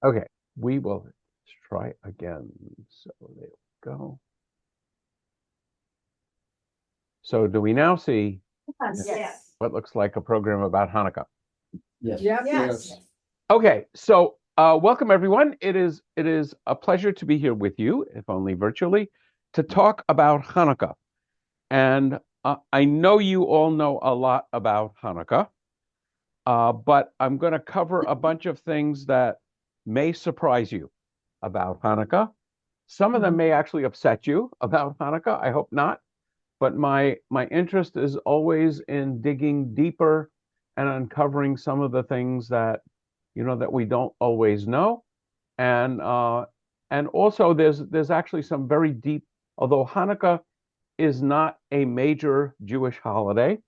Okay, we will try again. So there we go. So do we now see Yes. what looks like a program about Hanukkah? Yes. Yes. Okay, so welcome everyone. It is a pleasure to be here with you, if only virtually, to talk about Hanukkah. And I know you all know a lot about Hanukkah, but I'm going to cover a bunch of things that may surprise you about Hanukkah. Some of them may actually upset you about Hanukkah. I hope not. But my interest is always in digging deeper and uncovering some of the things that that we don't always know. And also there's actually some very deep, although Hanukkah is not a major Jewish holiday.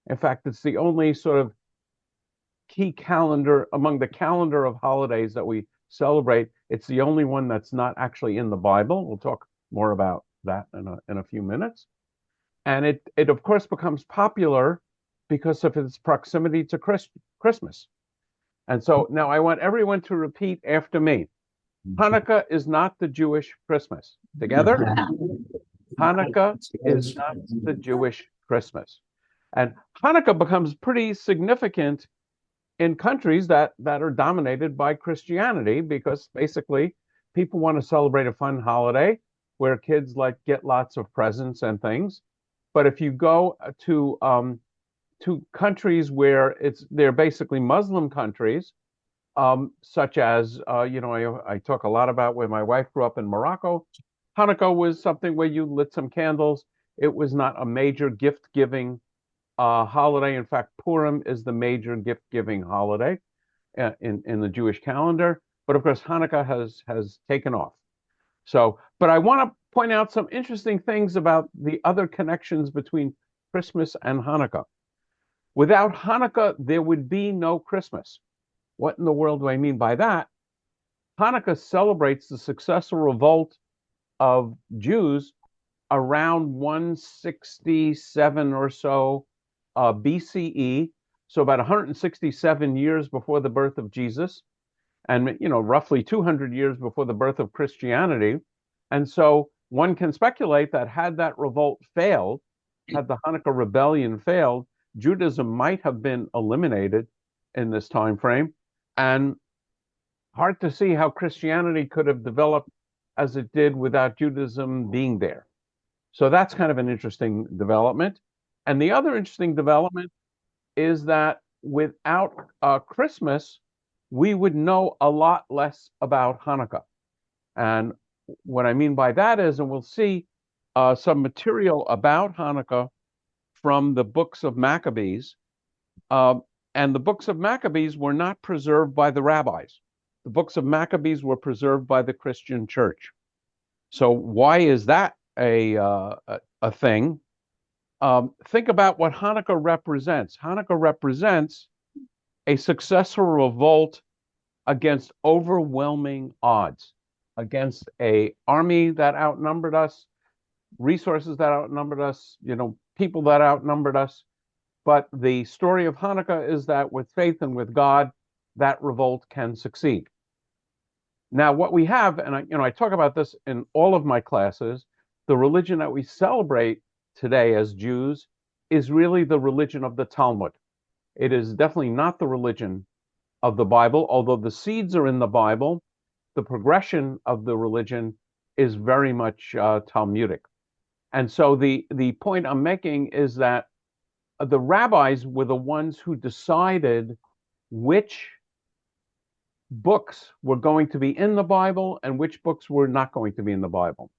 In fact, it's the only sort of key calendar among the calendar of holidays that we celebrate. It's the only one that's not actually in the Bible. We'll talk more about that in a few minutes. And it of course becomes popular because of its proximity to Christmas. And so now I want everyone to repeat after me. Hanukkah is not the Jewish Christmas. Together? Hanukkah is not the Jewish Christmas. And Hanukkah becomes pretty significant in countries that are dominated by Christianity, because basically people want to celebrate a fun holiday where kids get lots of presents and things. But if you go to countries where they're basically Muslim countries, such as I talk a lot about where my wife grew up in Morocco. Hanukkah was something where you lit some candles. It was not a major gift-giving holiday. In fact, Purim is the major gift-giving holiday in the Jewish calendar. But of course, Hanukkah has taken off. So, but I want to point out some interesting things about the other connections between Christmas and Hanukkah. Without Hanukkah, there would be no Christmas. What in the world do I mean by that? Hanukkah celebrates the successful revolt of Jews around 167 or so BCE, so about 167 years before the birth of Jesus, and roughly 200 years before the birth of Christianity. And so one can speculate that had that revolt failed, had the Hanukkah rebellion failed, Judaism might have been eliminated in this time frame. And hard to see how Christianity could have developed as it did without Judaism being there. So that's kind of an interesting development. And the other interesting development is that without Christmas, we would know a lot less about Hanukkah. And what I mean by that is, and we'll see some material about Hanukkah from the books of Maccabees. And the books of Maccabees were not preserved by the rabbis. The books of Maccabees were preserved by the Christian church. So why is that a thing? Think about what Hanukkah represents. Hanukkah represents a successful revolt against overwhelming odds, against an army that outnumbered us, resources that outnumbered us, people that outnumbered us. But the story of Hanukkah is that with faith and with God, that revolt can succeed. Now, what we have, and I talk about this in all of my classes, the religion that we celebrate today as Jews is really the religion of the Talmud. It is definitely not the religion of the Bible, although the seeds are in the Bible. The progression of the religion is very much Talmudic. And so the point I'm making is that the rabbis were the ones who decided which books were going to be in the Bible and which books were not going to be in the Bible.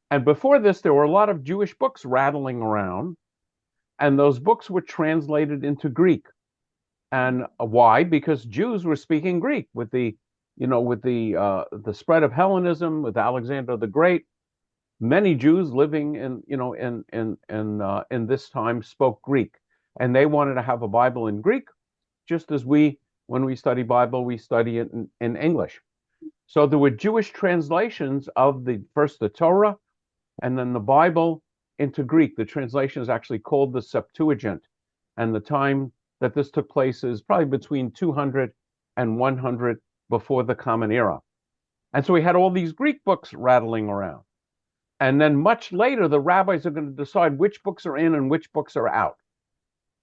And before this, there were a lot of Jewish books rattling around, and those books were translated into Greek. And why? Because Jews were speaking Greek with the spread of Hellenism, with Alexander the Great. Many Jews living in this time spoke Greek, and they wanted to have a Bible in Greek, just as when we study Bible, we study it in English. So there were Jewish translations of the Torah and then the Bible into Greek. The translation is actually called the Septuagint, and the time that this took place is probably between 200 and 100 before the Common Era. And so we had all these Greek books rattling around. And then much later, the rabbis are going to decide which books are in and which books are out.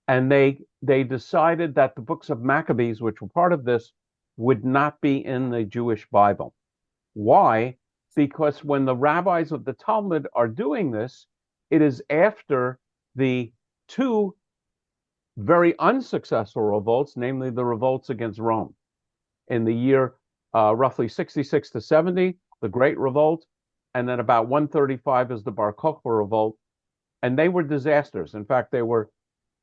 And they decided that the books of Maccabees, which were part of this, would not be in the Jewish Bible. Why? Because when the rabbis of the Talmud are doing this, it is after the two very unsuccessful revolts, namely the revolts against Rome. In the year roughly 66 to 70, the Great Revolt, and then about 135 is the Bar Kokhba Revolt, and they were disasters. In fact, they were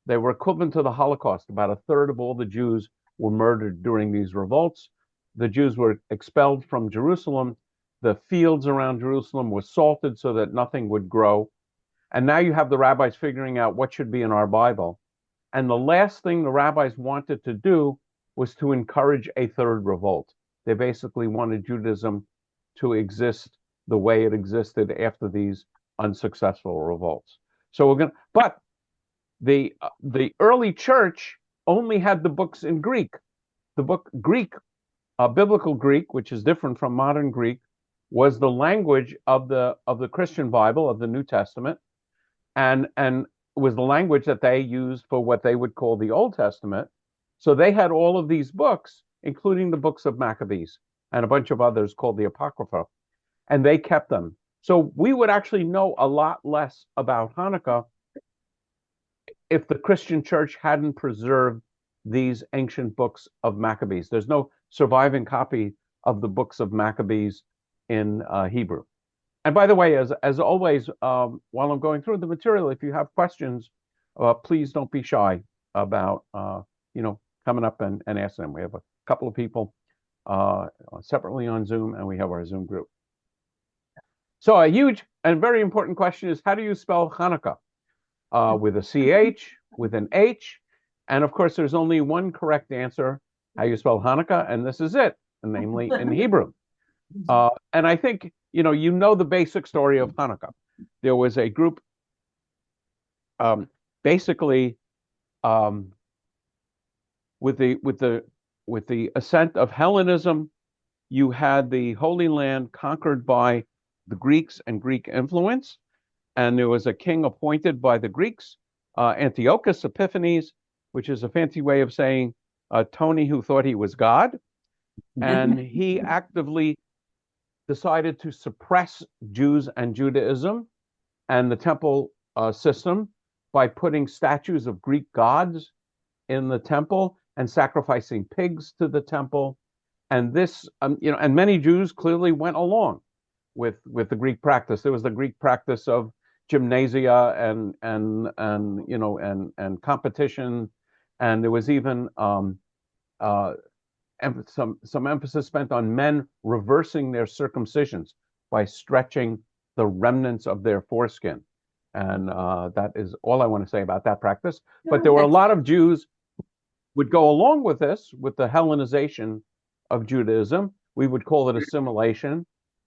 equivalent to the Holocaust. About a third of all the Jews were murdered during these revolts. The Jews were expelled from Jerusalem. The fields around Jerusalem were salted so that nothing would grow. And now you have the rabbis figuring out what should be in our Bible. And the last thing the rabbis wanted to do was to encourage a third revolt. They basically wanted Judaism to exist the way it existed after these unsuccessful revolts. So but the early church only had the books in Greek. The book Greek, biblical Greek, which is different from modern Greek, was the language of the Christian Bible, of the New Testament, and was the language that they used for what they would call the Old Testament. So they had all of these books, including the books of Maccabees and a bunch of others called the Apocrypha, and they kept them. So we would actually know a lot less about Hanukkah if the Christian church hadn't preserved these ancient books of Maccabees. There's no surviving copy of the books of Maccabees in Hebrew. And by the way, as always, while I'm going through the material, if you have questions, please don't be shy about coming up and asking them. We have a couple of people separately on Zoom, and we have our Zoom group. So a huge and very important question is, how do you spell Hanukkah? With a CH, with an H, and of course there's only one correct answer, how you spell Hanukkah, and this is it, namely in Hebrew. And I think you know the basic story of Hanukkah. There was a group, basically, with the ascent of Hellenism, you had the Holy Land conquered by the Greeks and Greek influence, and there was a king appointed by the Greeks, Antiochus Epiphanes, which is a fancy way of saying Tony who thought he was God, and he actively decided to suppress Jews and Judaism and the temple system by putting statues of Greek gods in the temple and sacrificing pigs to the temple. And this, and many Jews clearly went along with the Greek practice. There was the Greek practice of gymnasia and competition, and there was even some emphasis spent on men reversing their circumcisions by stretching the remnants of their foreskin. And that is all I want to say about that practice. But there were a lot of Jews who would go along with this, with the Hellenization of Judaism. We would call it assimilation.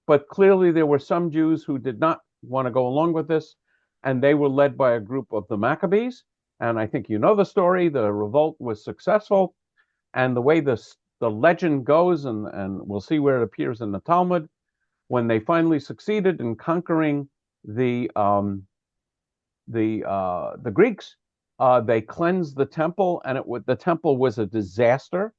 But clearly there were some Jews who did not want to go along with this, and they were led by a group of the Maccabees. And I think you know the story. The revolt was successful. And the way the legend goes, and we'll see where it appears in the Talmud, when they finally succeeded in conquering the Greeks, they cleansed the temple, and the temple was a disaster.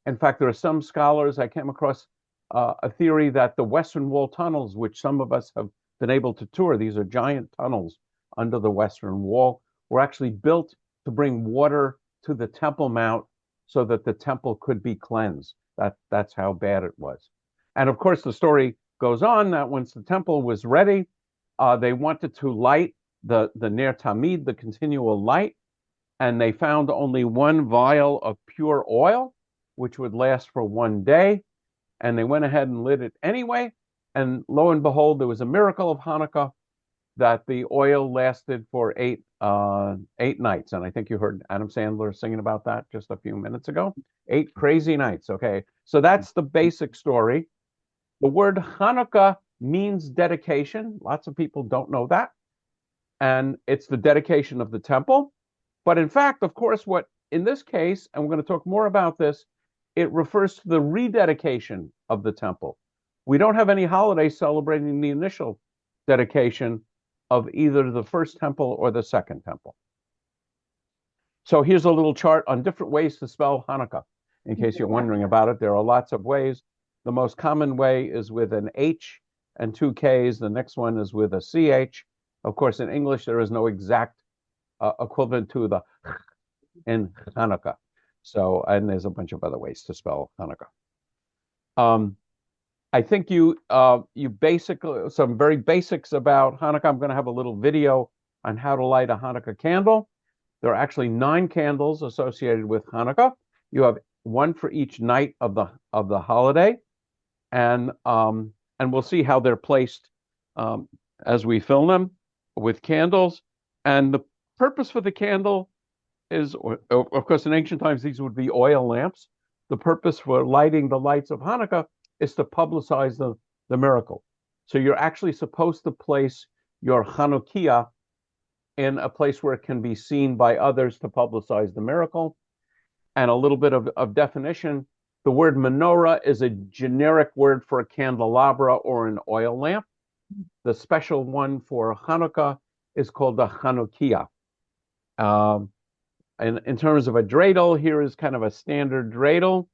In fact, there are some scholars, I came across a theory that the Western Wall tunnels, which some of us have been able to tour, these are giant tunnels under the Western Wall, were actually built to bring water to the Temple Mount so that the temple could be cleansed. That's how bad it was. And of course, the story goes on that once the temple was ready, they wanted to light the Ner Tamid, the continual light, and they found only one vial of pure oil, which would last for one day. And they went ahead and lit it anyway. And lo and behold, there was a miracle of Hanukkah that the oil lasted for eight nights. And I think you heard Adam Sandler singing about that just a few minutes ago. 8 crazy nights. Okay, so that's the basic story. The word Hanukkah means dedication. Lots of people don't know that. And it's the dedication of the temple. But in fact, of course, what in this case, and we're going to talk more about this, it refers to the rededication of the temple. We don't have any holiday celebrating the initial dedication of either the first temple or the second temple. So here's a little chart on different ways to spell Hanukkah. In case you're wondering about it, there are lots of ways. The most common way is with an H and two Ks. The next one is with a CH. Of course, in English, there is no exact equivalent to the in Hanukkah. So, and there's a bunch of other ways to spell Hanukkah. I think you basically, some very basics about Hanukkah. I'm going to have a little video on how to light a Hanukkah candle. There are actually 9 candles associated with Hanukkah. You have one for each night of the holiday, and we'll see how they're placed as we fill them with candles. And the purpose for the candle is, of course, in ancient times these would be oil lamps. The purpose for lighting the lights of Hanukkah is to publicize the miracle. So you're actually supposed to place your Hanukkah in a place where it can be seen by others to publicize the miracle. And a little bit of definition, the word menorah is a generic word for a candelabra or an oil lamp. The special one for Hanukkah is called the Hanukkah. And in terms of a dreidel, here is kind of a standard dreidel.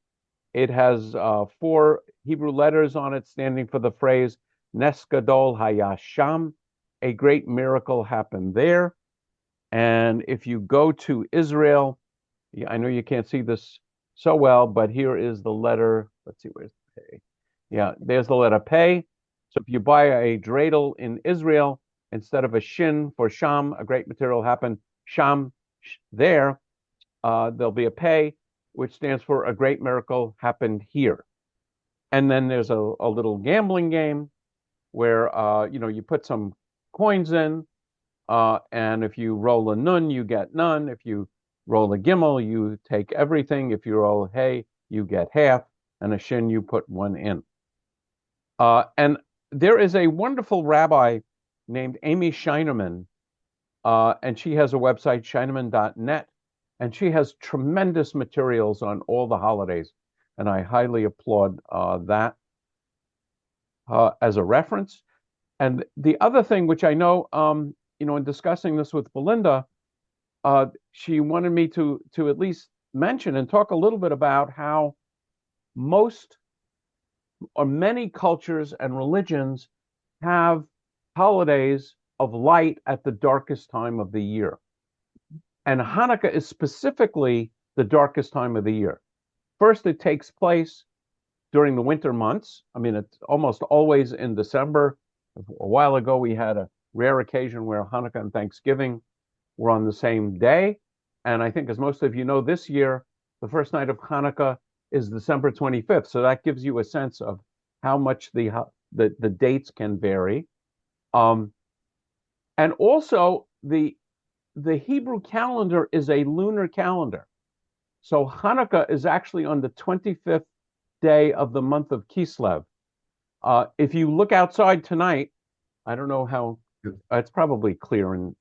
It has 4 Hebrew letters on it standing for the phrase Nes Gadol Hayasham, a great miracle happened there. And if you go to Israel, I know you can't see this so well, but here is the letter. Let's see, where's the pay? Yeah, there's the letter pay. So if you buy a dreidel in Israel, instead of a shin for sham, a great material happened, sham there, there'll be a pay, which stands for a great miracle happened here. And then there's a little gambling game where you put some coins in, and if you roll a nun, you get none. If you roll a gimel, you take everything. If you roll hey, you get half, and a shin, you put 1 in. And there is a wonderful rabbi named Amy Scheinerman, and she has a website, scheinerman.net, and she has tremendous materials on all the holidays, and I highly applaud that as a reference. And the other thing, which I know, in discussing this with Belinda, she wanted me to at least mention and talk a little bit about how most or many cultures and religions have holidays of light at the darkest time of the year. And Hanukkah is specifically the darkest time of the year. First, it takes place during the winter months. I mean, it's almost always in December. A while ago, we had a rare occasion where Hanukkah and Thanksgiving were on the same day. And I think, as most of you know, this year, the first night of Hanukkah is December 25th. So that gives you a sense of how much the dates can vary. And also, the Hebrew calendar is a lunar calendar. So Hanukkah is actually on the 25th day of the month of Kislev. If you look outside tonight, I don't know how, it's probably clear in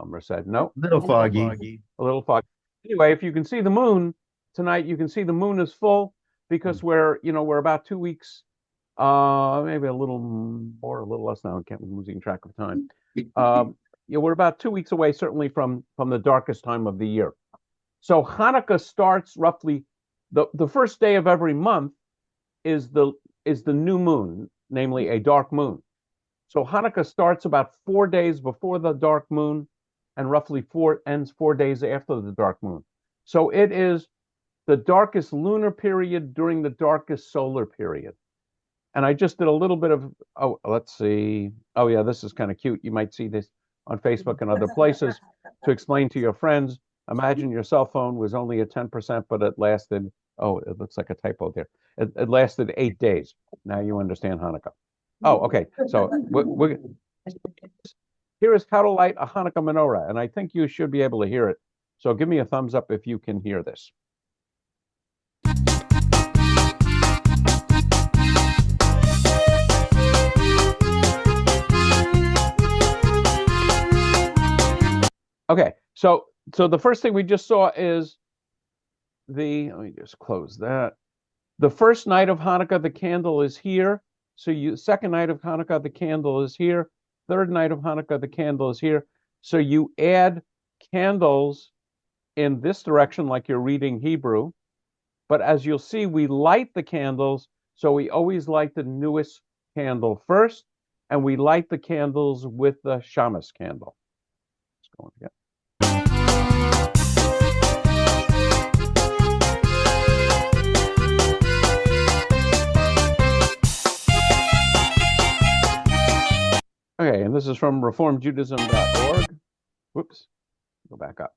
Merced. No? A little foggy. A little foggy. Anyway, if you can see the moon tonight, you can see the moon is full because we're about 2 weeks, maybe a little more, a little less now. I'm losing track of time. We're about 2 weeks away, certainly from the darkest time of the year. So Hanukkah starts roughly the first day of every month is the new moon, namely a dark moon. So Hanukkah starts about 4 days before the dark moon and roughly ends 4 days after the dark moon. So it is the darkest lunar period during the darkest solar period. And I just did a little bit of, let's see. Oh yeah, this is kind of cute. You might see this on Facebook and other places to explain to your friends. Imagine your cell phone was only at 10%, but it lasted, it looks like a typo there. It lasted 8 days. Now you understand Hanukkah. Oh, okay. So here is how to light a Hanukkah menorah, and I think you should be able to hear it. So give me a thumbs up if you can hear this. Okay, so the first thing we just saw is let me just close that. The first night of Hanukkah, the candle is here. So second night of Hanukkah, the candle is here. Third night of Hanukkah, the candle is here. So you add candles in this direction, like you're reading Hebrew. But as you'll see, we light the candles. So we always light the newest candle first, and we light the candles with the shamus candle. Let's go on again. Okay, and this is from reformedjudaism.org. Whoops, go back up.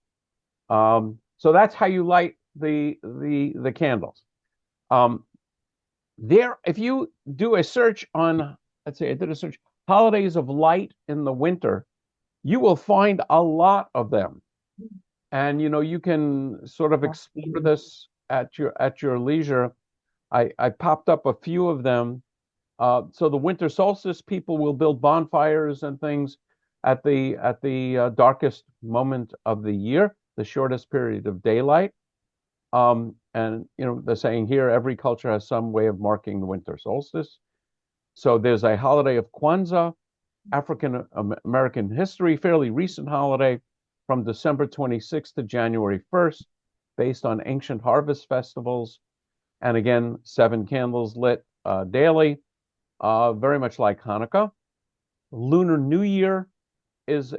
So that's how you light the candles. If you do a search on, let's say I did a search, holidays of light in the winter, you will find a lot of them. And you can sort of explore this at your leisure. I popped up a few of them. So the winter solstice, people will build bonfires and things at the darkest moment of the year, the shortest period of daylight. And they're saying here every culture has some way of marking the winter solstice. So there's a holiday of Kwanzaa, African American history, fairly recent holiday from December 26th to January 1st, based on ancient harvest festivals. And again, 7 candles lit daily. Very much like Hanukkah. Lunar New Year is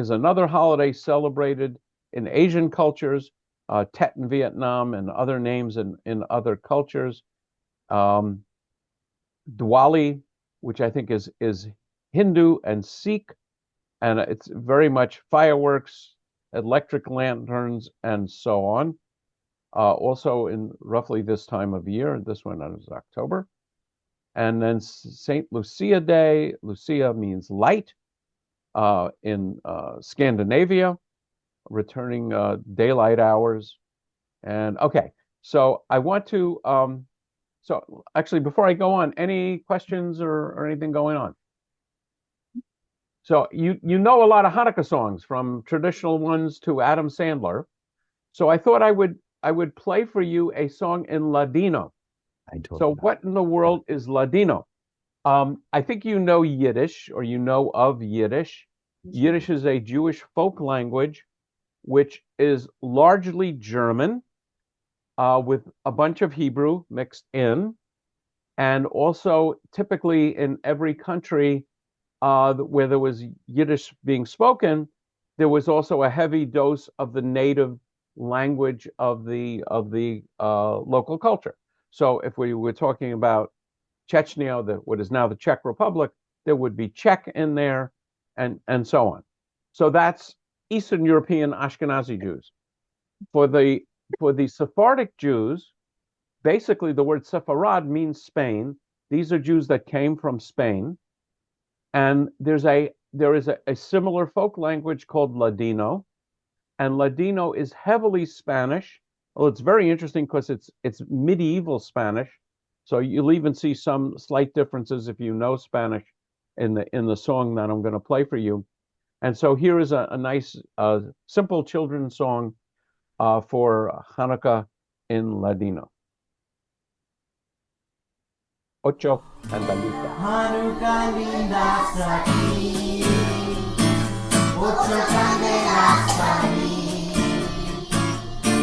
another holiday celebrated in Asian cultures, Tet in Vietnam and other names in other cultures. Diwali, which I think is Hindu and Sikh, and it's very much fireworks, electric lanterns, and so on. Also in roughly this time of year, this one is October. And then St. Lucia Day. Lucia means light in Scandinavia, returning daylight hours. And okay, so I want to, so actually before I go on, any questions or anything going on? So you know a lot of Hanukkah songs, from traditional ones to Adam Sandler. So I thought I would play for you a song in Ladino. So what in the world is Ladino? I think you know Yiddish, or you know of Yiddish. Yiddish is a Jewish folk language, which is largely German, with a bunch of Hebrew mixed in. And also, typically in every country where there was Yiddish being spoken, there was also a heavy dose of the native language of the local culture. So if we were talking about Chechnya, what is now the Czech Republic, there would be Czech in there, and so on. So that's Eastern European Ashkenazi Jews. For the Sephardic Jews, basically the word Sepharad means Spain. These are Jews that came from Spain, and there is a similar folk language called Ladino, and Ladino is heavily Spanish. Well, it's very interesting because it's medieval Spanish, so you'll even see some slight differences if you know Spanish in the song that I'm going to play for you. And so here is a nice, simple children's song for Hanukkah in Ladino. Ocho Candelita. Hanukkah linda hasta aquí, ocho candelas para mí.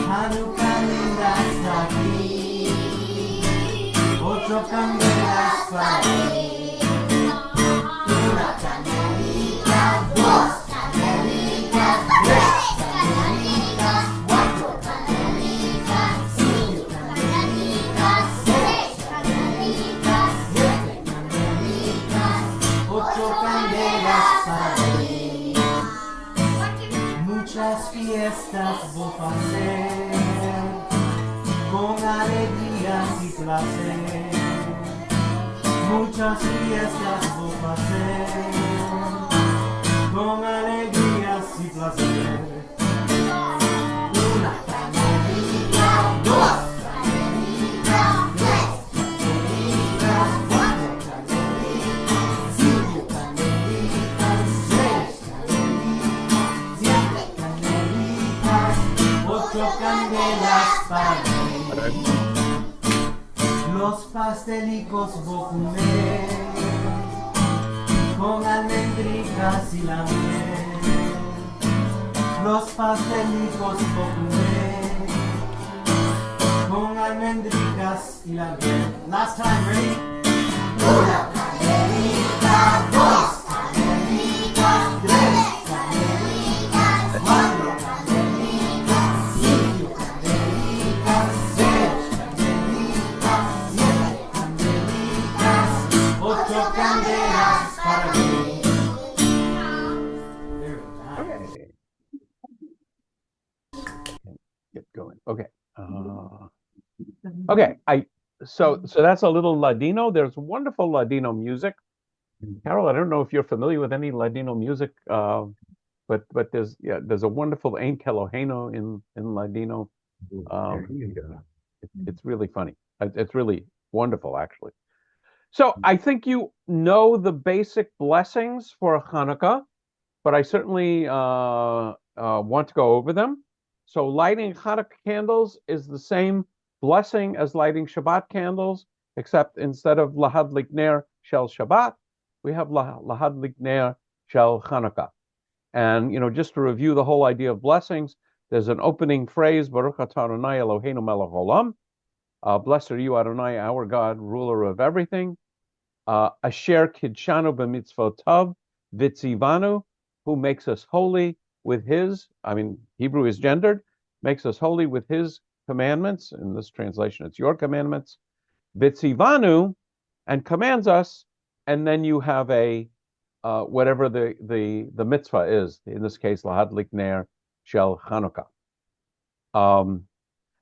Hanukkah linda hasta aquí, ocho candelas para mí. Una candelita, dos candelitas, tres candelitas, cuatro candelitas, cinco candelitas, seis candelitas, siete candelitas, ocho candelas para mí. Muchas fiestas voy a hacer, con alegrías y placer. Muchas fiestas voy a hacer, con alegrías y placer. Una candelita, dos candelitas, tres candelitas, cuatro candelitas, cinco candelitas, seis candelitas, siete candelitas, ocho candelitas. Los pastelicos Bocumet, con almendricas y la miel. Los pastelicos Bocumet, con almendricas y la miel. Last time, ready? Una canelita, dos canelitas, tres canelitas, cuatro canelitas, cinco canelitas, seis canelitas, siete canelitas, ocho candelas para mí. Okay. Get going. Okay. Okay. So that's a little Ladino. There's wonderful Ladino music. Carol, I don't know if you're familiar with any Ladino music, but there's a wonderful Ein Keloheno in Ladino. It's really funny. It's really wonderful, actually. So I think you know the basic blessings for Hanukkah, but I certainly want to go over them. So lighting Hanukkah candles is the same blessing as lighting Shabbat candles, except instead of Lahadlik Ner Shel Shabbat, we have Lahadlik Ner Shel Hanukkah. And, just to review the whole idea of blessings, there's an opening phrase, Baruch atah Adonai Eloheinu melech olam. Blessed are you, Adonai, our God, ruler of everything. Asher kidshanu b'mitzvotav vitzivanu, who makes us holy with his, Hebrew is gendered, makes us holy with his commandments. In this translation, it's your commandments. Vitzivanu, and commands us, and then you have a whatever the mitzvah is. In this case, lahadlik ner shel Hanukkah. And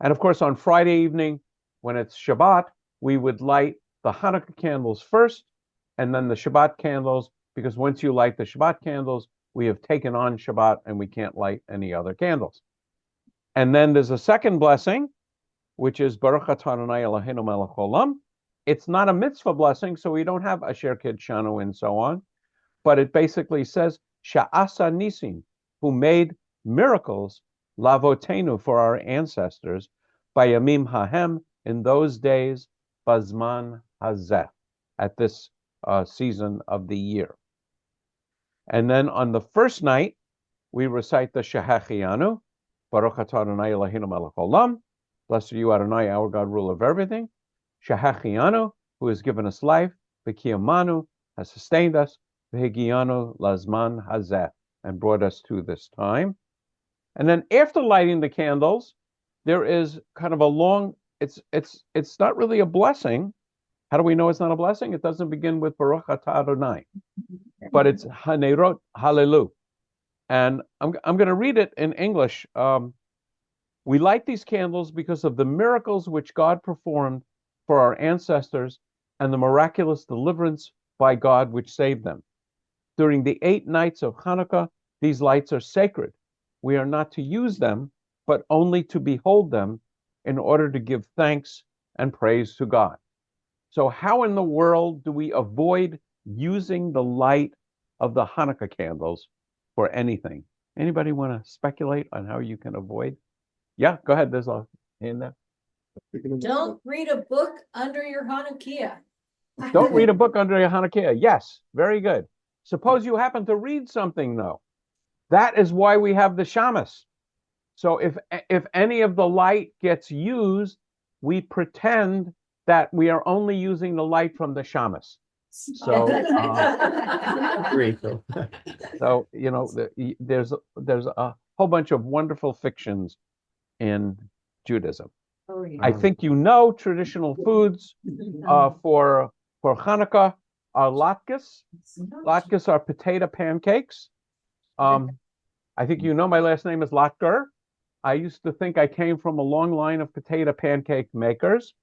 of course, on Friday evening, when it's Shabbat, we would light the Hanukkah candles first, and then the Shabbat candles, because once you light the Shabbat candles, we have taken on Shabbat and we can't light any other candles. And then there's a second blessing, which is Baruch atah Adonai Eloheinu melech olam. It's not a mitzvah blessing, so we don't have Asher kidshanu and so on, but it basically says Sha'asa nisim, who made miracles, lavotenu, for our ancestors, bayamim hahem, in those days, bazman hazeh, at this season of the year. And then on the first night, we recite the Shehechianu, Baruch atah Adonai Eloheinu melech olam. Blessed are you, Adonai, our God, ruler of everything. Shehechianu, who has given us life. V'kiyamanu, has sustained us. V'higianu lazman hazeh, and brought us to this time. And then after lighting the candles, there is kind of a long, it's not really a blessing. How do we know it's not a blessing? It doesn't begin with Baruch atah Adonai, but it's Hanerot Hallelu. And I'm going to read it in English. We light these candles because of the miracles which God performed for our ancestors and the miraculous deliverance by God which saved them. During the 8 nights of Hanukkah, these lights are sacred. We are not to use them, but only to behold them in order to give thanks and praise to God. So how in the world do we avoid using the light of the Hanukkah candles for anything? Anybody want to speculate on how you can avoid? Yeah, go ahead. There's a hand there. Don't read a book under your Hanukkah. Don't read a book under your Hanukkah. Yes, very good. Suppose you happen to read something, though. That is why we have the shamas. So if any of the light gets used, we pretend that we are only using the light from the shamas. So, so there's a whole bunch of wonderful fictions in Judaism. Oh, yeah. I think traditional foods for Hanukkah are latkes. Latkes are potato pancakes. I think my last name is Lotker. I used to think I came from a long line of potato pancake makers,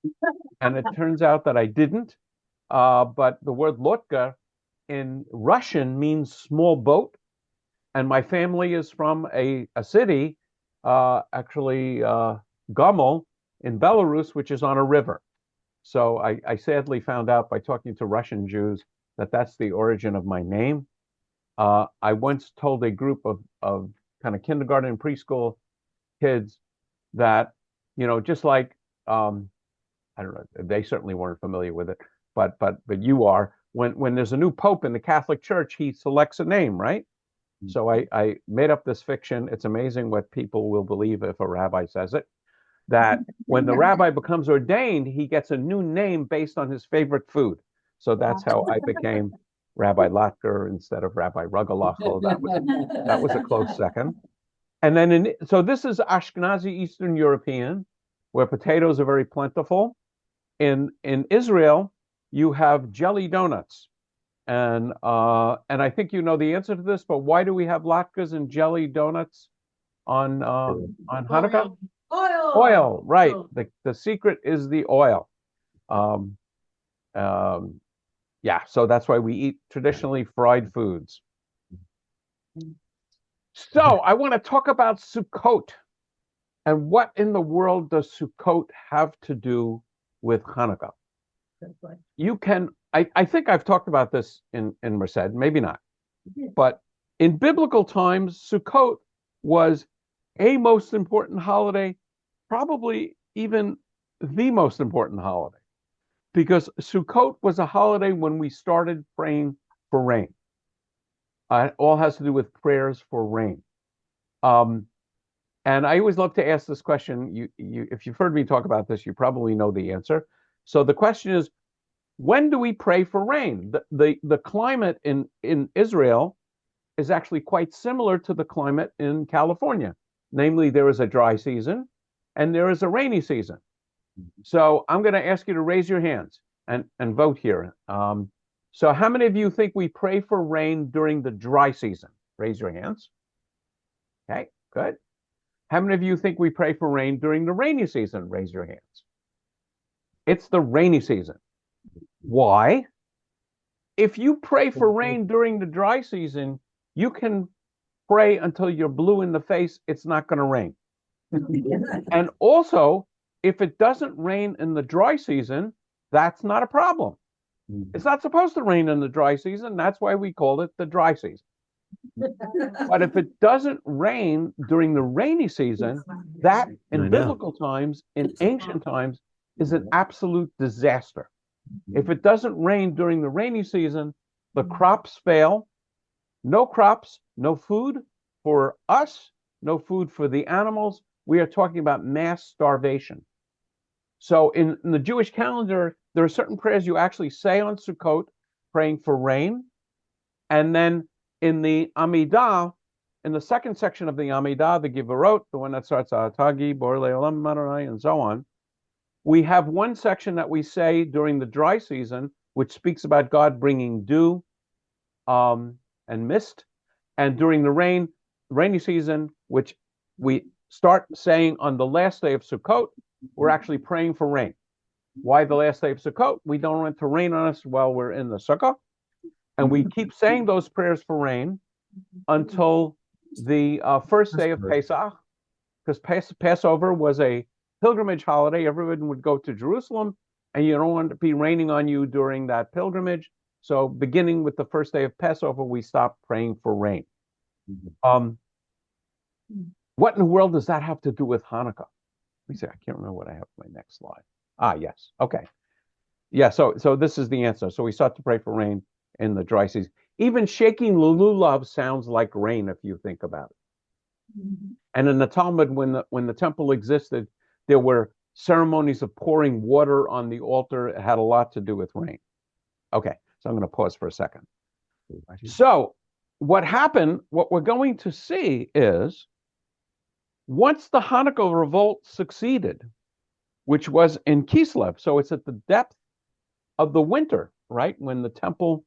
and it turns out that I didn't. But the word Lotker in Russian means small boat, and my family is from a city, actually Gomel in Belarus, which is on a river. So I sadly found out by talking to Russian Jews that that's the origin of my name. I once told a group of kind of kindergarten and preschool kids that, just like I don't know, they certainly weren't familiar with it, but you are. When there's a new pope in the Catholic Church, he selects a name, right? So I made up this fiction. It's amazing what people will believe if a rabbi says it, that when the rabbi becomes ordained, he gets a new name based on his favorite food. So that's how I became Rabbi Lotker instead of Rabbi Rugalachel. That was a close second. And then so this is Ashkenazi Eastern European, where potatoes are very plentiful. In Israel, you have jelly donuts. And I think you know the answer to this, but why do we have latkes and jelly donuts on Hanukkah? Oil, right. The secret is the oil. Yeah, so that's why we eat traditionally fried foods. So I want to talk about Sukkot. And what in the world does Sukkot have to do with Hanukkah? You can, I think I've talked about this in Merced, maybe not. But in biblical times, Sukkot was a most important holiday, probably even the most important holiday, because Sukkot was a holiday when we started praying for rain. It all has to do with prayers for rain. And I always love to ask this question. If you've heard me talk about this, you probably know the answer. So the question is, when do we pray for rain? The climate in Israel is actually quite similar to the climate in California. Namely, there is a dry season and there is a rainy season. So I'm going to ask you to raise your hands and vote here. So how many of you think we pray for rain during the dry season? Raise your hands. Okay, good. How many of you think we pray for rain during the rainy season? Raise your hands. It's the rainy season. Why? If you pray for rain during the dry season, you can pray until you're blue in the face. It's not going to rain. And also, if it doesn't rain in the dry season, that's not a problem. It's not supposed to rain in the dry season. That's why we call it the dry season. But if it doesn't rain during the rainy season, that in biblical times, in ancient times, is an absolute disaster. If it doesn't rain during the rainy season, the crops fail. No crops, no food for us, no food for the animals. We are talking about mass starvation. So in the Jewish calendar, there are certain prayers you actually say on Sukkot, praying for rain. And then in the Amidah, in the second section of the Amidah, the Givorot, the one that starts Atagi, Borle Olam Maranai, and so on, we have one section that we say during the dry season, which speaks about God bringing dew and mist, and during the rainy season, which we start saying on the last day of Sukkot, we're actually praying for rain. Why the last day of Sukkot? We don't want it to rain on us while we're in the Sukkah. And we keep saying those prayers for rain until the first day of Pesach, because Passover was a pilgrimage holiday. Everyone would go to Jerusalem, and you don't want it to be raining on you during that pilgrimage. So beginning with the first day of Passover, we stop praying for rain. What in the world does that have to do with Hanukkah? Let me see. I can't remember what I have on my next slide. Yes. Okay. Yeah, so this is the answer. So we start to pray for rain in the dry season. Even shaking lulav sounds like rain if you think about it. And in the Talmud, when the temple existed, there were ceremonies of pouring water on the altar. It had a lot to do with rain. Okay, so I'm going to pause for a second. So what happened, what we're going to see is, once the Hanukkah revolt succeeded, which was in Kislev, so it's at the depth of the winter, right? When the temple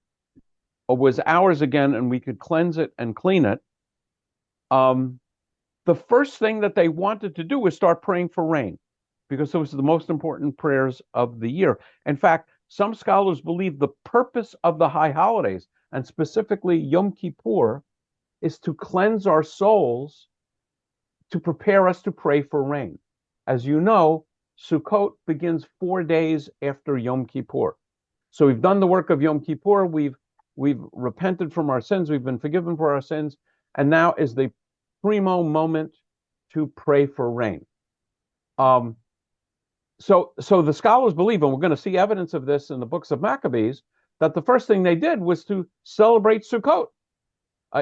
was ours again and we could cleanse it and clean it, the first thing that they wanted to do was start praying for rain, because it was the most important prayers of the year. In fact, some scholars believe the purpose of the high holidays, and specifically Yom Kippur, is to cleanse our souls, to prepare us to pray for rain. As you know, Sukkot begins 4 days after Yom Kippur. So we've done the work of Yom Kippur, we've repented from our sins, we've been forgiven for our sins, and now is the primo moment to pray for rain. So the scholars believe, and we're going to see evidence of this in the books of Maccabees, that the first thing they did was to celebrate Sukkot.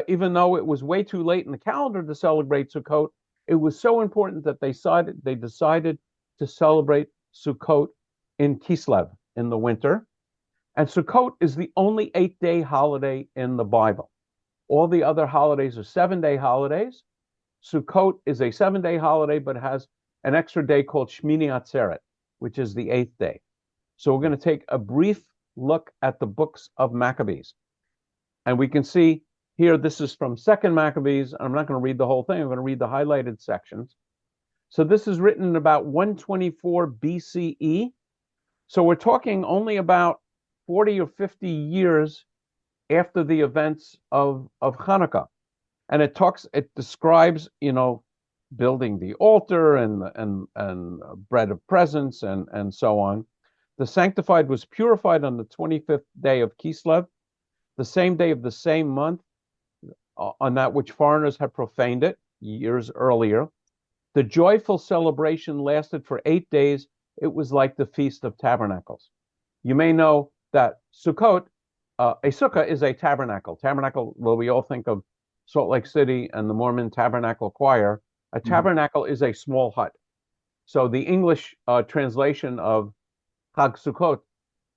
Even though it was way too late in the calendar to celebrate Sukkot, it was so important that they decided to celebrate Sukkot in Kislev in the winter. And Sukkot is the only 8-day holiday in the Bible. All the other holidays are 7-day holidays. Sukkot is a 7-day holiday, but has an extra day called Shmini Atzeret, which is the 8th day. So we're going to take a brief look at the books of Maccabees. And we can see here, this is from 2nd Maccabees. I'm not going to read the whole thing. I'm going to read the highlighted sections. So this is written in about 124 BCE. So we're talking only about 40 or 50 years after the events of Hanukkah. And it describes, building the altar and bread of presence and so on. The sanctified was purified on the 25th day of Kislev, the same day of the same month, on that which foreigners had profaned it years earlier. The joyful celebration lasted for 8 days. It was like the Feast of Tabernacles. You may know that Sukkot, a sukkah is a tabernacle. Tabernacle, well, we all think of Salt Lake City and the Mormon Tabernacle Choir. A tabernacle is a small hut. So the English translation of Chag Sukkot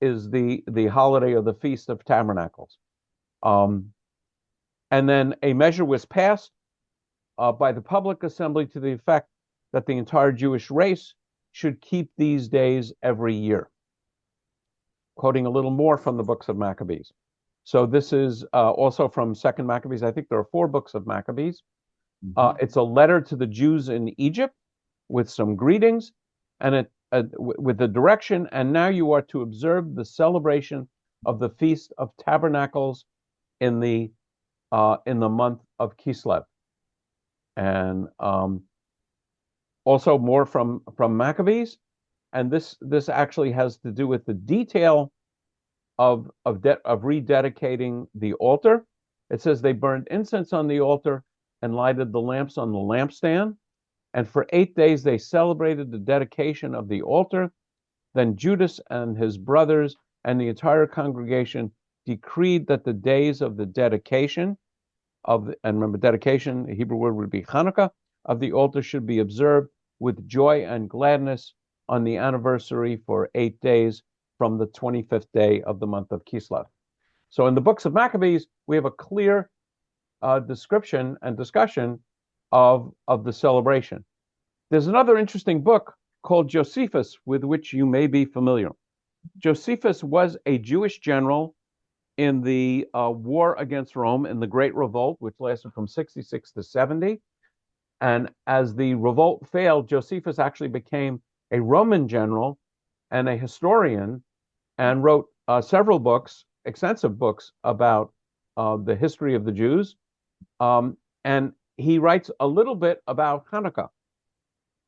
is the holiday or the Feast of Tabernacles. And then a measure was passed by the public assembly to the effect that the entire Jewish race should keep these days every year. Quoting a little more from the books of Maccabees. So this is also from 2nd Maccabees. I think there are 4 books of Maccabees. It's a letter to the Jews in Egypt with some greetings and with the direction, and now you are to observe the celebration of the Feast of Tabernacles in the month of Kislev. And also more from Maccabees, and this actually has to do with the detail of rededicating the altar. It says they burned incense on the altar and lighted the lamps on the lampstand, and for 8 days they celebrated the dedication of the altar. Then Judas and his brothers and the entire congregation decreed that the days of the dedication and remember, dedication, the Hebrew word would be Hanukkah, of the altar should be observed with joy and gladness on the anniversary for 8 days from the 25th day of the month of Kislev. So in the books of Maccabees, we have a clear description and discussion of the celebration. There's another interesting book called Josephus, with which you may be familiar. Josephus was a Jewish general in the war against Rome in the Great Revolt, which lasted from 66 to 70. And as the revolt failed, Josephus actually became a Roman general and a historian and wrote several books, extensive books about the history of the Jews. And he writes a little bit about Hanukkah.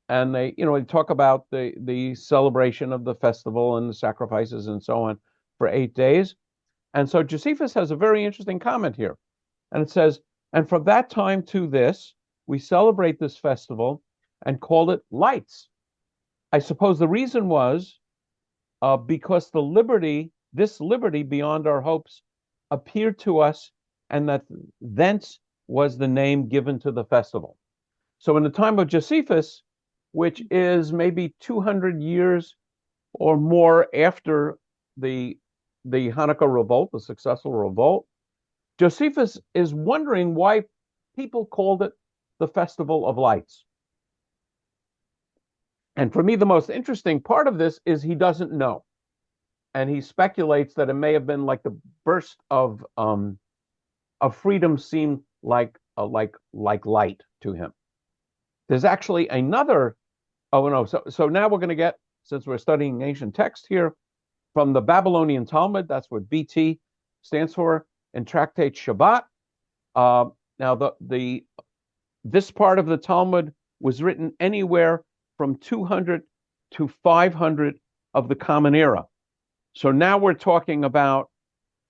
And they talk about the celebration of the festival and the sacrifices and so on for 8 days. And so Josephus has a very interesting comment here. And it says, and from that time to this, we celebrate this festival and call it lights. I suppose the reason was because this liberty beyond our hopes appeared to us, and that thence was the name given to the festival. So in the time of Josephus, which is maybe 200 years or more after the Hanukkah revolt, the successful revolt, Josephus is wondering why people called it the Festival of Lights. And for me, the most interesting part of this is he doesn't know. And he speculates that it may have been like the burst of freedom seemed like light to him. There's actually another, so now we're going to get, since we're studying ancient text here, from the Babylonian Talmud, that's what BT stands for, in Tractate Shabbat. Now, this part of the Talmud was written anywhere from 200 to 500 of the Common Era. So now we're talking about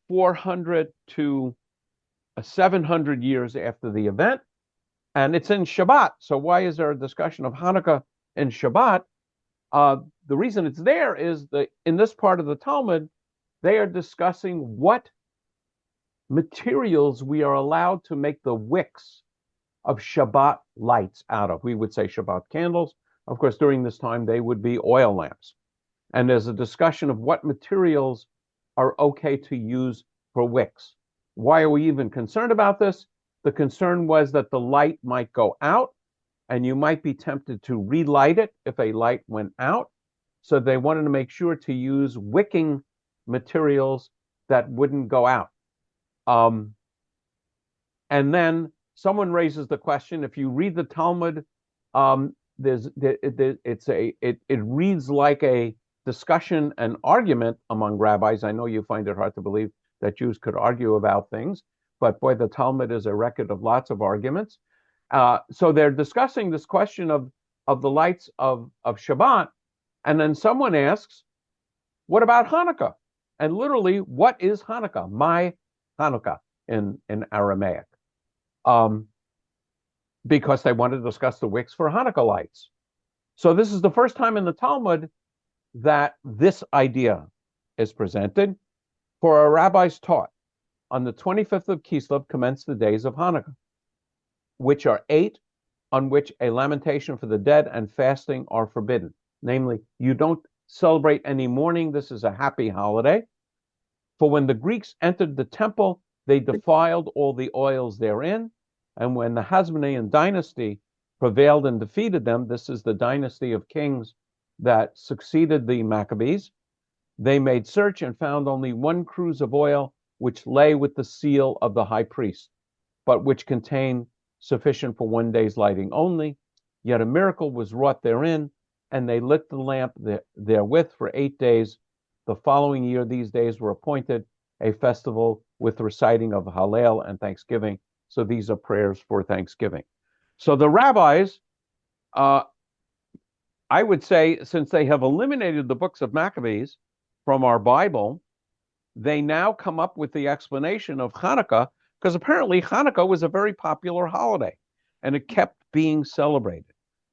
400 to 700 years after the event, and it's in Shabbat. So why is there a discussion of Hanukkah in Shabbat? the reason it's there is that in this part of the Talmud, they are discussing what materials we are allowed to make the wicks of Shabbat lights out of. We would say Shabbat candles. Of course, during this time, they would be oil lamps. And there's a discussion of what materials are okay to use for wicks. Why are we even concerned about this? The concern was that the light might go out and you might be tempted to relight it if a light went out. So they wanted to make sure to use wicking materials that wouldn't go out. And then someone raises the question, if you read the Talmud, it reads like a discussion and argument among rabbis. I know you find it hard to believe that Jews could argue about things, but boy, the Talmud is a record of lots of arguments. So they're discussing this question of the lights of Shabbat, and then someone asks, what about Hanukkah? And literally, what is Hanukkah? My Hanukkah in Aramaic. Because they want to discuss the wicks for Hanukkah lights. So this is the first time in the Talmud that this idea is presented. For our rabbis taught, on the 25th of Kislev commence the days of Hanukkah, which are 8 on which a lamentation for the dead and fasting are forbidden. Namely, you don't celebrate any mourning. This is a happy holiday. For when the Greeks entered the temple, they defiled all the oils therein. And when the Hasmonean dynasty prevailed and defeated them, this is the dynasty of kings that succeeded the Maccabees, they made search and found only 1 cruse of oil, which lay with the seal of the high priest, but which contained sufficient for 1 day's lighting only. Yet a miracle was wrought therein, and they lit the lamp therewith for 8 days. The following year, these days were appointed a festival with reciting of Hallel and thanksgiving. So these are prayers for thanksgiving. So the rabbis, I would say, since they have eliminated the books of Maccabees from our Bible, they now come up with the explanation of Hanukkah, because apparently Hanukkah was a very popular holiday and it kept being celebrated.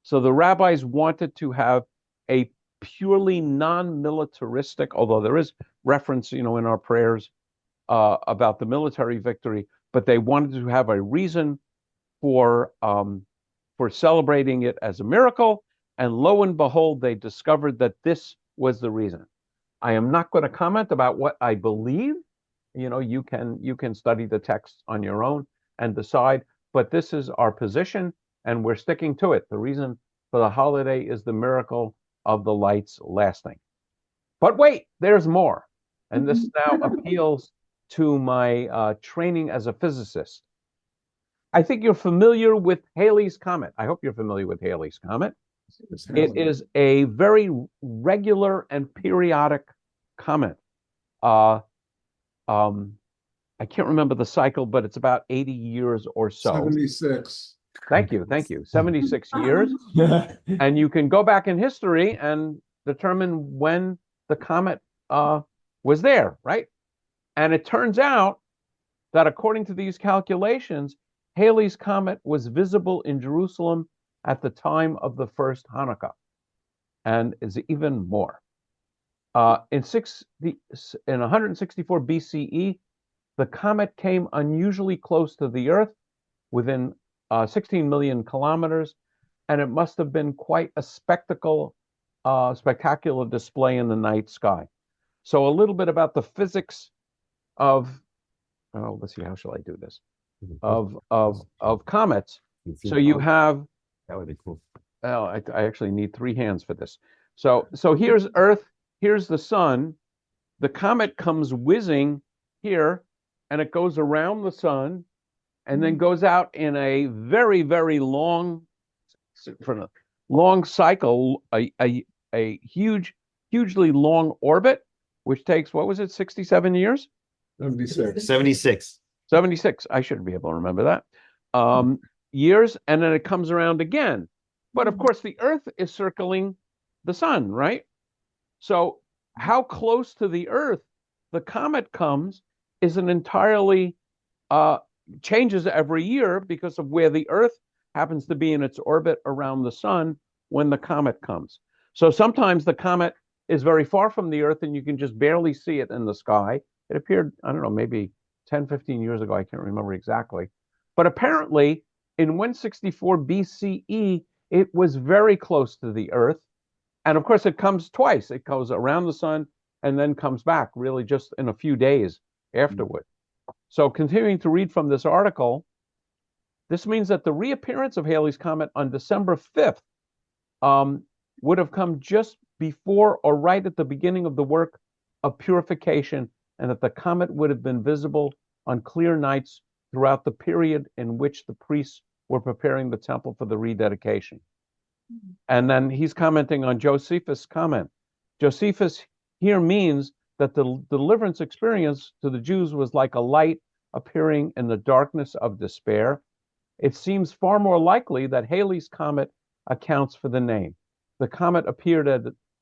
So the rabbis wanted to have a purely non-militaristic, although there is reference, in our prayers about the military victory, but they wanted to have a reason for celebrating it as a miracle. And lo and behold, they discovered that this was the reason. I am not going to comment about what I believe. You can study the text on your own and decide, but this is our position and we're sticking to it. The reason for the holiday is the miracle of the lights lasting. But wait, there's more. And this now appeals to my training as a physicist. I think you're familiar with Halley's Comet. I hope you're familiar with Halley's Comet. It is a very regular and periodic comet. I can't remember the cycle, but it's about 80 years or so. 76. Thank you. 76 years. And you can go back in history and determine when the comet was there, right? And it turns out that according to these calculations, Halley's Comet was visible in Jerusalem at the time of the first Hanukkah, and is even more. In 164 BCE, the comet came unusually close to the Earth, within 16 million kilometers, and it must have been quite a spectacular display in the night sky. So a little bit about the physics of, let's see, how shall I do this? Of comets. So you have, That would be cool. well, I actually need 3 hands for this. So here's Earth, here's the sun. The comet comes whizzing here, and it goes around the sun, and then goes out in a very, very long cycle, a hugely long orbit, which takes, what was it, 67 years? 76. 76. I should be able to remember that. Years, and then it comes around again. But of course, the Earth is circling the sun, right? So how close to the Earth the comet comes is an entirely changes every year because of where the Earth happens to be in its orbit around the sun when the comet comes. So sometimes the comet is very far from the Earth and you can just barely see it in the sky. It appeared, I don't know, maybe 10, 15 years ago. I can't remember exactly. But apparently in 164 BCE, it was very close to the Earth. And of course, it comes twice. It goes around the sun and then comes back really just in a few days afterward. So continuing to read from this article, this means that the reappearance of Halley's Comet on December 5th would have come just before or right at the beginning of the work of purification, and that the comet would have been visible on clear nights throughout the period in which the priests were preparing the temple for the rededication. And then he's commenting on Josephus' comment. Josephus here means that the deliverance experience to the Jews was like a light appearing in the darkness of despair. It seems far more likely that Halley's Comet accounts for the name. The comet appeared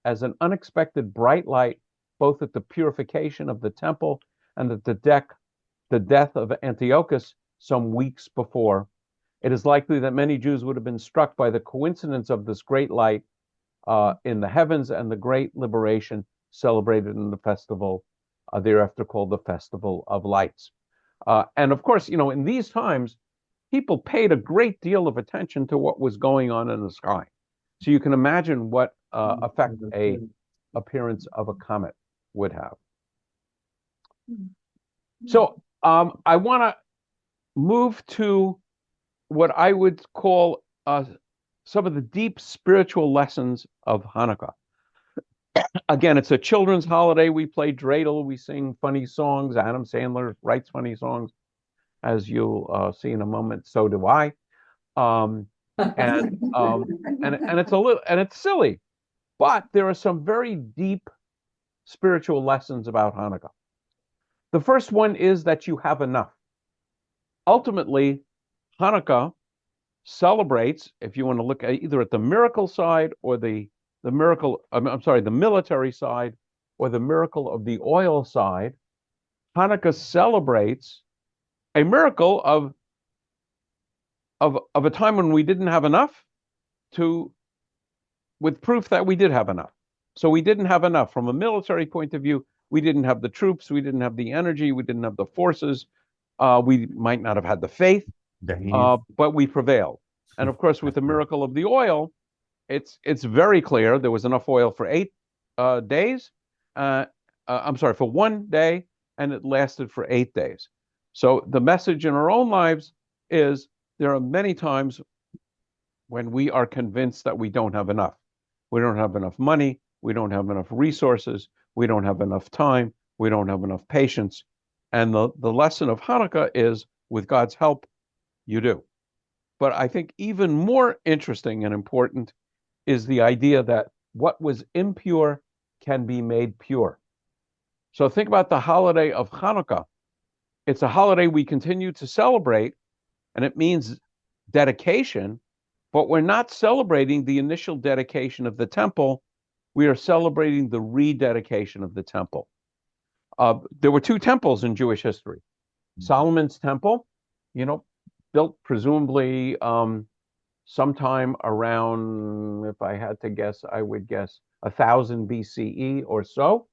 as an unexpected bright light, both at the purification of the temple and at the death of Antiochus some weeks before. It is likely that many Jews would have been struck by the coincidence of this great light in the heavens and the great liberation celebrated in the festival, thereafter called the Festival of Lights. And of course, in these times, people paid a great deal of attention to what was going on in the sky. So you can imagine what effect a appearance of a comet would have. So I want to move to what I would call some of the deep spiritual lessons of Hanukkah. Again, it's a children's holiday. We play dreidel. We sing funny songs. Adam Sandler writes funny songs, as you'll see in a moment. So do I. And it's a little, and it's silly, but there are some very deep spiritual lessons about Hanukkah. The first one is that you have enough. Ultimately, Hanukkah celebrates, if you want to look at either at the miracle side or the military side or the miracle of the oil side, Hanukkah celebrates a miracle of a time when we didn't have enough with proof that we did have enough. So we didn't have enough from a military point of view. We didn't have the troops. We didn't have the energy. We didn't have the forces. We might not have had the faith, but we prevailed. And of course, with the miracle of the oil, it's very clear there was enough oil for 8 days. For 1 day, and it lasted for 8 days. So the message in our own lives is there are many times when we are convinced that we don't have enough. We don't have enough money. We don't have enough resources. We don't have enough time. We don't have enough patience. And the lesson of Hanukkah is, with God's help, you do. But I think even more interesting and important is the idea that what was impure can be made pure. So think about the holiday of Hanukkah. It's a holiday we continue to celebrate, and it means dedication, but we're not celebrating the initial dedication of the temple. We are celebrating the rededication of the temple. There were 2 temples in Jewish history. Solomon's temple, built presumably sometime around, if I had to guess, I would guess 1000 BCE or so.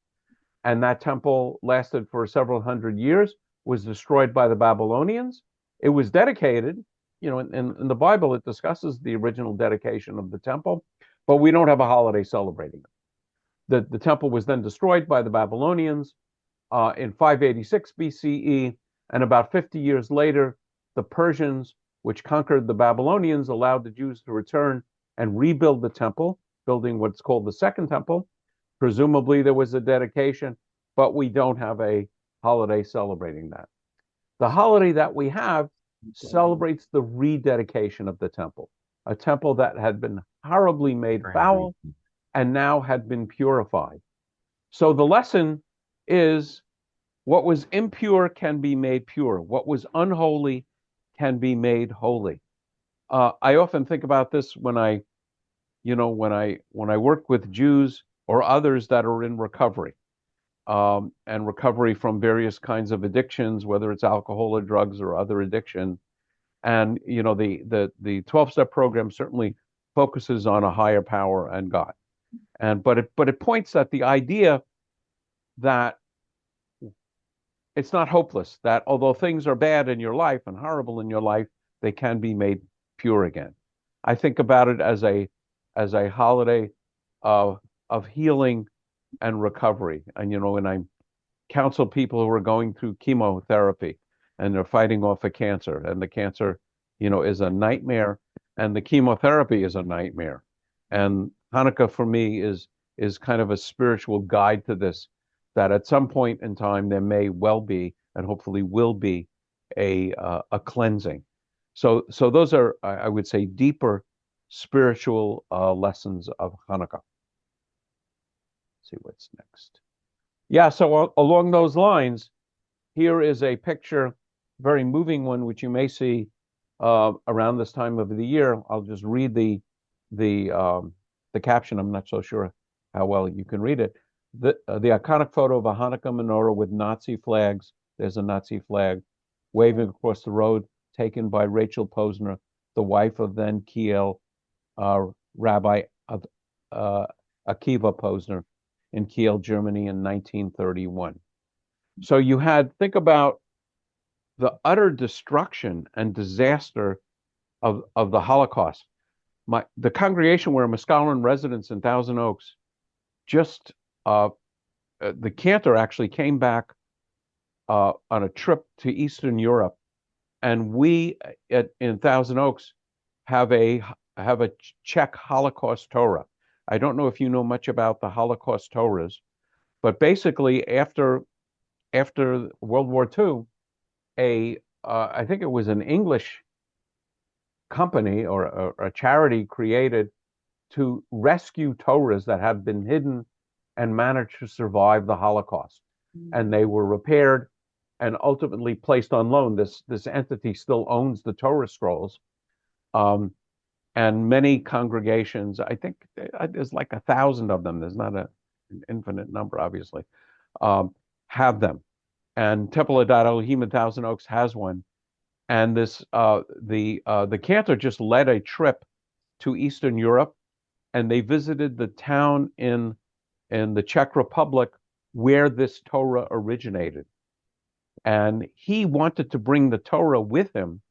And that temple lasted for several hundred years, was destroyed by the Babylonians. It was dedicated, in the Bible, it discusses the original dedication of the temple, but we don't have a holiday celebrating it. The temple was then destroyed by the Babylonians in 586 BCE, and about 50 years later, the Persians, which conquered the Babylonians, allowed the Jews to return and rebuild the temple, building what's called the Second Temple. Presumably there was a dedication, but we don't have a holiday celebrating that. The holiday that we have celebrates the rededication of the temple, a temple that had been horribly made foul and now had been purified. So the lesson is, what was impure can be made pure. What was unholy can be made holy. I often think about this when I work with Jews or others that are in recovery, and recovery from various kinds of addictions, whether it's alcohol or drugs or other addiction. And the 12-step program certainly focuses on a higher power and God. but it points at the idea that it's not hopeless, that although things are bad in your life and horrible in your life, they can be made pure again. I think about it as a holiday of healing and recovery. And when I counsel people who are going through chemotherapy and they're fighting off a cancer, and the cancer, is a nightmare, and the chemotherapy is a nightmare. And Hanukkah for me is kind of a spiritual guide to this, that at some point in time there may well be, and hopefully will be, a cleansing. So those are, I would say, deeper spiritual lessons of Hanukkah. Let's see what's next. Yeah, so along those lines, here is a picture, very moving one, which you may see around this time of the year. I'll just read the caption. I'm not so sure how well you can read it. The iconic photo of a Hanukkah menorah with Nazi flags. There's a Nazi flag waving across the road, taken by Rachel Posner, the wife of then Kiel Rabbi Akiva Posner in Kiel, Germany in 1931. So think about the utter destruction and disaster of the Holocaust. The congregation where I'm a scholar in residence in Thousand Oaks, just the cantor actually came back on a trip to Eastern Europe, and we in Thousand Oaks have a Czech Holocaust Torah. I don't know if you know much about the Holocaust Torahs, but basically after World War II, I think it was an English company or a charity created to rescue Torahs that had been hidden and managed to survive the Holocaust. And they were repaired and ultimately placed on loan. This entity still owns the Torah scrolls. And many congregations, I think there's like 1,000 of them. There's not an infinite number, obviously, have them. And Temple of Elohim in Thousand Oaks has one. And the cantor just led a trip to Eastern Europe, and they visited the town in the Czech Republic where this Torah originated. And he wanted to bring the Torah with him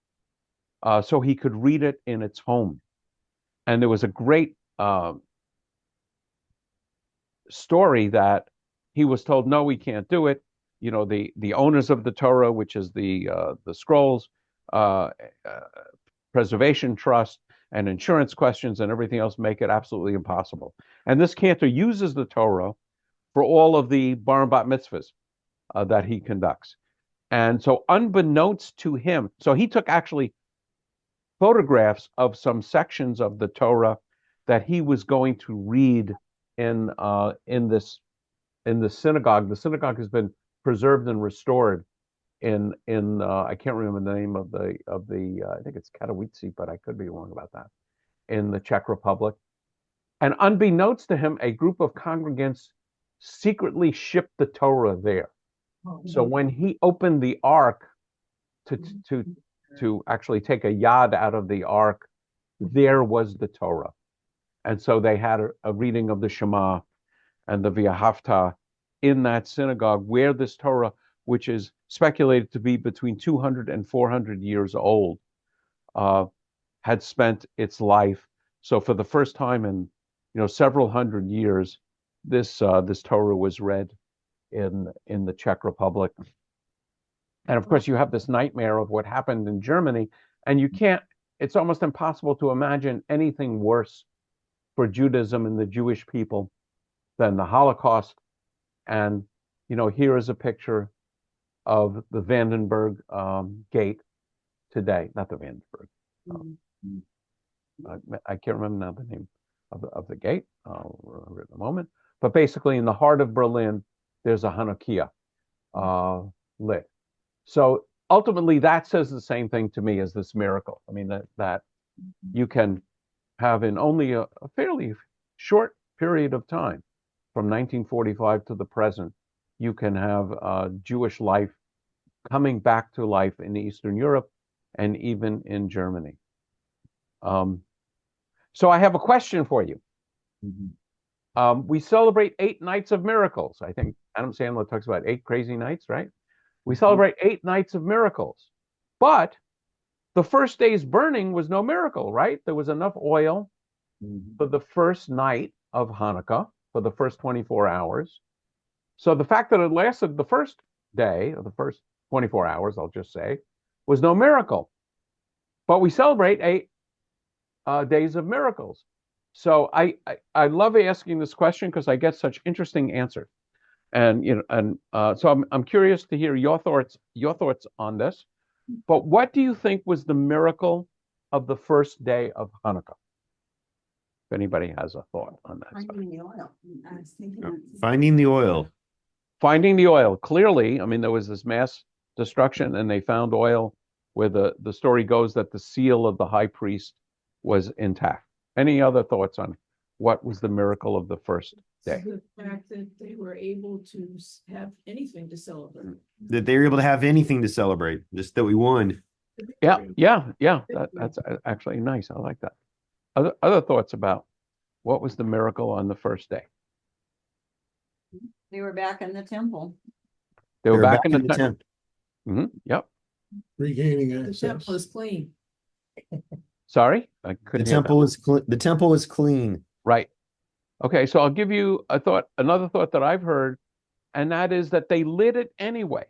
so he could read it in its home. And there was a great story that he was told, no, we can't do it. The owners of the Torah, which is the scrolls, preservation trust, and insurance questions and everything else make it absolutely impossible. And this cantor uses the Torah for all of the bar and bat mitzvahs that he conducts. And so unbeknownst to him, so he took actually photographs of some sections of the Torah that he was going to read in this synagogue. The synagogue has been preserved and restored in I can't remember the name of the I think it's Katowice, but I could be wrong about that, in the Czech Republic. And unbeknownst to him, a group of congregants secretly shipped the Torah there. So when he opened the ark to actually take a yad out of the ark, there was the Torah. And so they had a reading of the Shema and the V'ahavta in that synagogue where this Torah, which is speculated to be between 200 and 400 years old, had spent its life. So for the first time in several hundred years, this Torah was read in the Czech Republic. And of course, you have this nightmare of what happened in Germany, and it's almost impossible to imagine anything worse for Judaism and the Jewish people than the Holocaust. And, here is a picture of the Vandenberg gate today, not the Vandenberg. I can't remember now the name of the gate. I'll remember it in a moment. But basically, in the heart of Berlin, there's a Hanukkah lit. So ultimately, that says the same thing to me as this miracle. I mean, that you can have in only a fairly short period of time, from 1945 to the present, you can have Jewish life coming back to life in Eastern Europe and even in Germany. So I have a question for you. We celebrate 8 nights of miracles. I think Adam Sandler talks about 8 crazy nights, right? We celebrate 8 nights of miracles. But the first day's burning was no miracle, right? There was enough oil for the first night of Hanukkah, for the first 24 hours. So the fact that it lasted the first day, or the first 24 hours, I'll just say, was no miracle. But we celebrate 8 days of miracles. So I love asking this question because I get such interesting answers. And so I'm curious to hear your thoughts on this. But what do you think was the miracle of the first day of Hanukkah? If anybody has a thought on that. Finding the oil. I was thinking Finding the oil. Finding the oil. Clearly, I mean, there was this mass destruction and they found oil where the story goes that the seal of the high priest was intact. Any other thoughts on what was the miracle of the first day? The fact that they were able to have anything to celebrate. That they were able to have anything to celebrate, just that we won. Yeah. That's actually nice. I like that. Other thoughts about what was the miracle on the first day? they were back in the temple. They were back in the tent. Yep. Regaining The access. temple is clean. Sorry, I The couldn't hear temple that. is the temple is clean. Right. Okay, so I'll give you another thought that I've heard, and that is that they lit it anyway.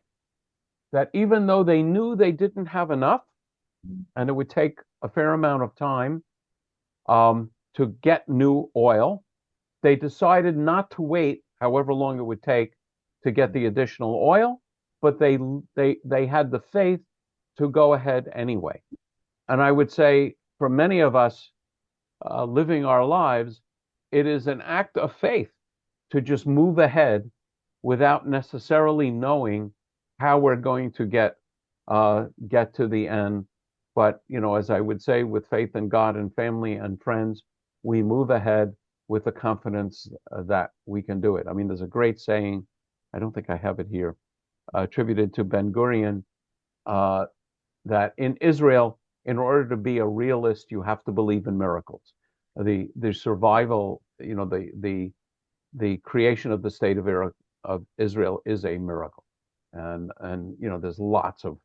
That even though they knew they didn't have enough, and it would take a fair amount of time to get new oil, they decided not to wait however long it would take to get the additional oil, but they had the faith to go ahead anyway. And I would say for many of us living our lives, it is an act of faith to just move ahead without necessarily knowing how we're going to get to the end. But, as I would say, with faith in God and family and friends, we move ahead with the confidence that we can do it. I mean, there's a great saying, I don't think I have it here, attributed to Ben Gurion, that in Israel, in order to be a realist, you have to believe in miracles. The survival, the creation of the state of Israel is a miracle, and there's lots of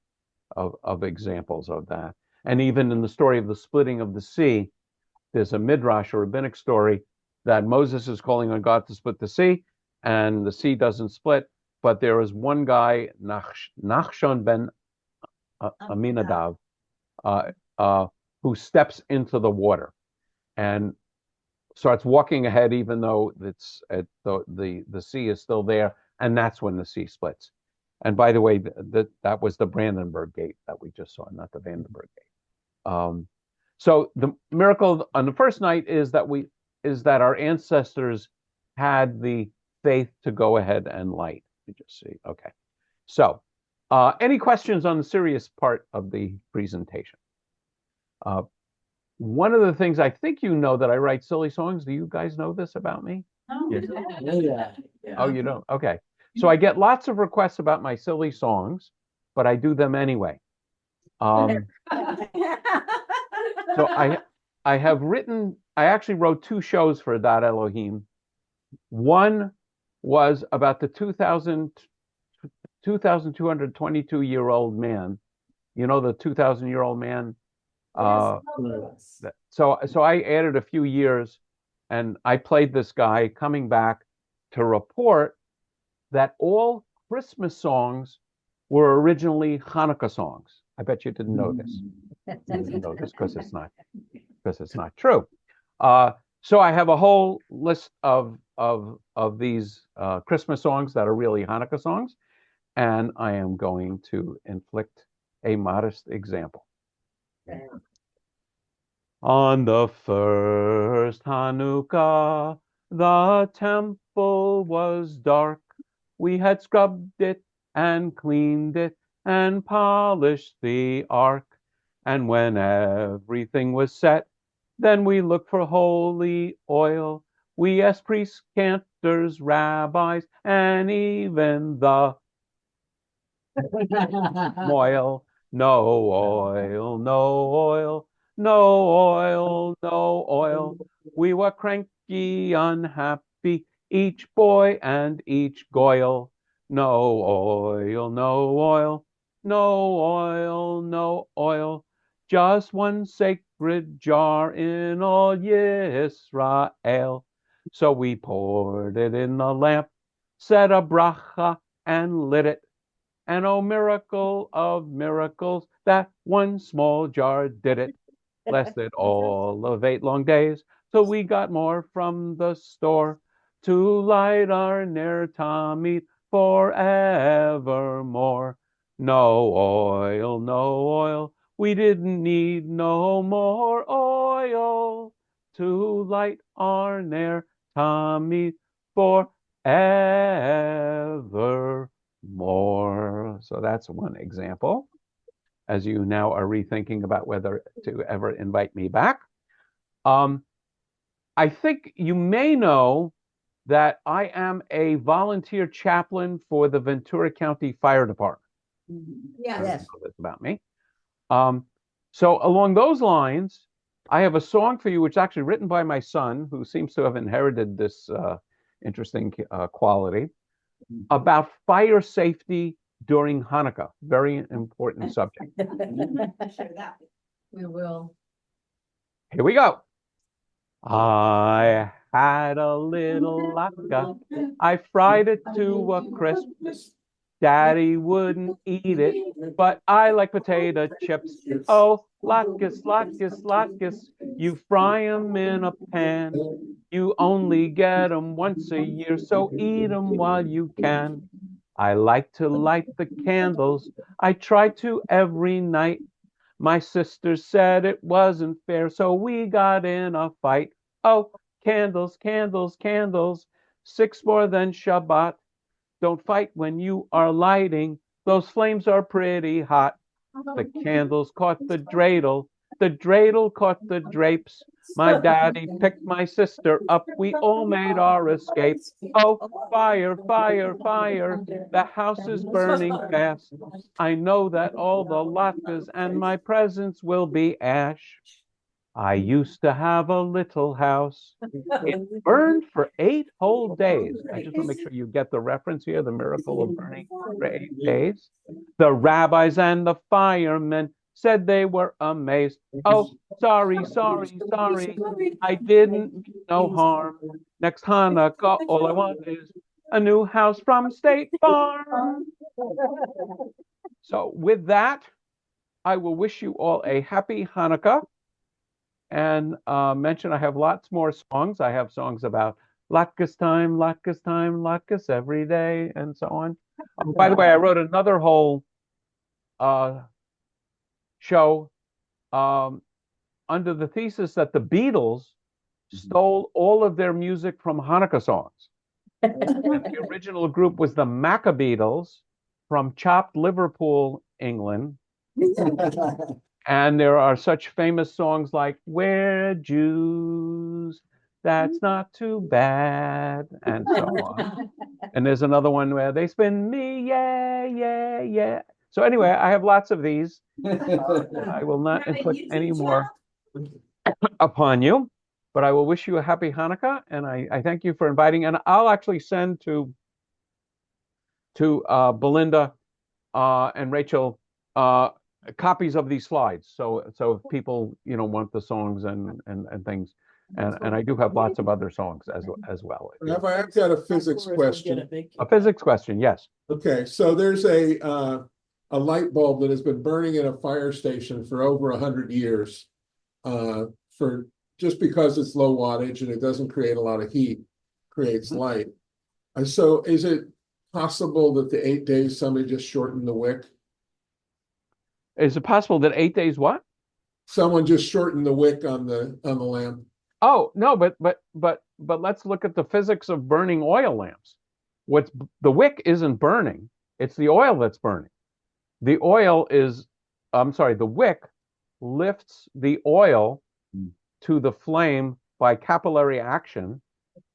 examples of that. And even in the story of the splitting of the sea, there's a midrash or rabbinic story that Moses is calling on God to split the sea, and the sea doesn't split. But there is one guy, Nachshon ben Aminadav, who steps into the water and starts walking ahead, even though the sea is still there, and that's when the sea splits. And by the way, that was the Brandenburg Gate that we just saw, not the Vandenberg Gate. So the miracle on the first night is that our ancestors had the faith to go ahead and light. You just see, okay. So, any questions on the serious part of the presentation? One of the things I think that I write silly songs. Do you guys know this about me? Yeah. Oh, you don't? Okay. So I get lots of requests about my silly songs, but I do them anyway. So I actually wrote 2 shows for Dad Elohim. One was about the 2,222-year-old man. You know, the 2,000-year-old man. So I added a few years, and I played this guy coming back to report that all Christmas songs were originally Hanukkah songs. I bet you didn't know this. You didn't know this because it's not true. So I have a whole list of these Christmas songs that are really Hanukkah songs, and I am going to inflict a modest example. On the first Hanukkah, the temple was dark. We had scrubbed it and cleaned it and polished the ark. And when everything was set, then we looked for holy oil. We asked priests, cantors, rabbis, and even the oil. No oil, no oil, no oil, no oil. We were cranky, unhappy, be each boy and each goyle. No oil, no oil, no oil, no oil. Just one sacred jar in all Yisrael. So we poured it in the lamp, said a bracha, and lit it. And oh, miracle of miracles, that one small jar did it. Lasted all of 8 long days, till we got more from the store to light our ner tamid forevermore. No oil, no oil, we didn't need no more oil to light our ner tamid forevermore. So that's one example, as you now are rethinking about whether to ever invite me back. I think you may know that I am a volunteer chaplain for the Ventura County Fire Department. Yes. Yes. You know this about me. So along those lines, I have a song for you, which is actually written by my son, who seems to have inherited this interesting quality, about fire safety during Hanukkah. Very important subject. We will. Here we go. I had a little latke. I fried it to a crisp. Daddy wouldn't eat it, but I like potato chips. Oh, latkes, latkes, latkes. You fry 'em in a pan. You only get 'em once a year, so eat 'em while you can. I like to light the candles. I try to every night. My sister said it wasn't fair, so we got in a fight. Oh, candles, candles, candles, 6 more than Shabbat. Don't fight when you are lighting. Those flames are pretty hot. The candles caught the dreidel caught the drapes. My daddy picked my sister up. We all made our escape. Oh, fire, fire, fire. The house is burning fast. I know that all the latkes and my presents will be ash. I used to have a little house. It burned for 8 whole days. I just want to make sure you get the reference here, the miracle of burning for 8 days. The rabbis and the firemen said they were amazed. Oh, sorry, sorry, sorry. I didn't mean no harm. Next Hanukkah, all I want is a new house from State Farm. So with that, I will wish you all a happy Hanukkah. And mention I have lots more songs. I have songs about latkes time, latkes every day, and so on. By the way, I wrote another whole show under the thesis that the Beatles stole all of their music from Hanukkah songs. And the original group was the Maccabees from Chopped, Liverpool, England. And there are such famous songs like "We're Jews, that's not too bad," and so on. And there's another one where they spin me, yeah, yeah, yeah. So anyway, I have lots of these. I will not inflict any more upon you, but I will wish you a happy Hanukkah, and I thank you for inviting. And I'll actually send to Belinda and Rachel copies of these slides. So if people want the songs and things, and I do have lots of other songs as well. I've got a physics question. A physics question, yes. Okay, so there's a light bulb that has been burning in a fire station for over 100 years, for just because it's low wattage and it doesn't create a lot of heat, creates light. And so is it possible that the 8 days somebody just shortened the wick? Is it possible that 8 days what? Someone just shortened the wick on the lamp. Oh, no, but let's look at the physics of burning oil lamps. The wick isn't burning, it's the oil that's burning. The wick lifts the oil to the flame by capillary action,